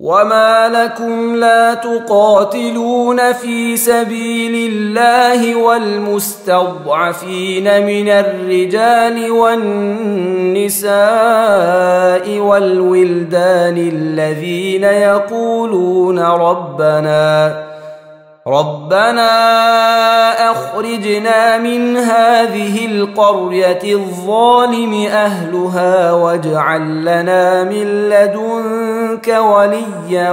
وما لكم لا تقاتلون في سبيل الله والمستضعفين من الرجال والنساء والولدان الذين يقولون ربنا أخرجنا من هذه القرية الظالم أهلها واجعل لنا من لدنك وليا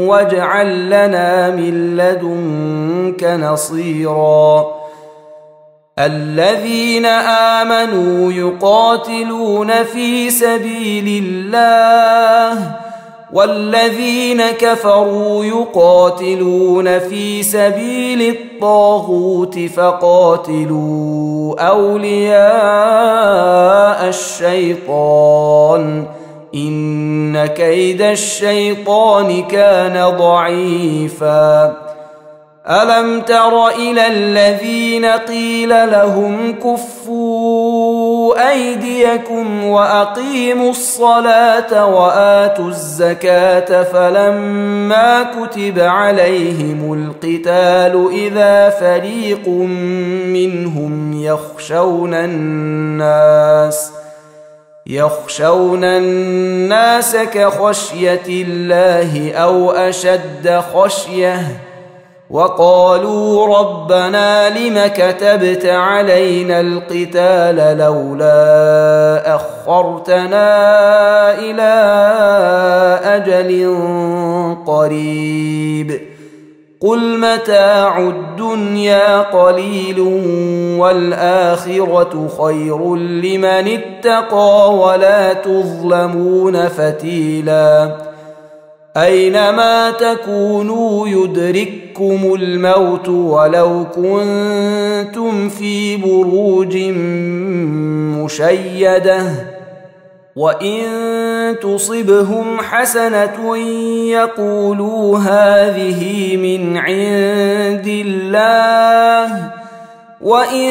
واجعل لنا من لدنك نصيرا الذين آمنوا يقاتلون في سبيل الله والذين كفروا يقاتلون في سبيل الطاغوت فقاتلوا أولياء الشيطان إن كيد الشيطان كان ضعيفا ألم تر إلى الذين قيل لهم كفوا أيديكم وأقيموا الصلاة وآتوا الزكاة فلما كتب عليهم القتال إذا فريق منهم يخشون الناس كخشية الله أو أشد خشية وقالوا ربنا لم كتبت علينا القتال لولا أخرتنا إلى أجل قريب قل متاع الدنيا قليل والآخرة خير لمن اتقى ولا تظلمون فتيلا أينما تكونوا يدرككم الموت ولو كنتم في بروج مشيدة وإن تصبهم حسنة يقولوا هذه من عند الله وإن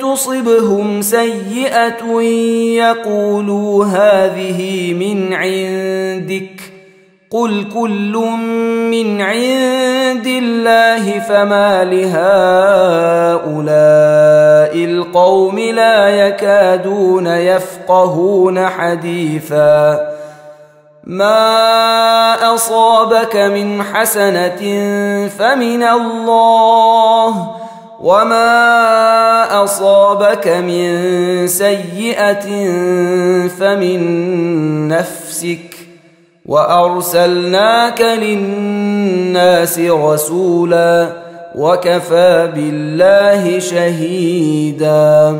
تصبهم سيئة يقولوا هذه من عندك قل كل من عند الله فما لهؤلاء القوم لا يكادون يفقهون حديثا ما أصابك من حسنة فمن الله وما أصابك من سيئة فمن نفسك وأرسلناك للناس رسولا وكفى بالله شهيدا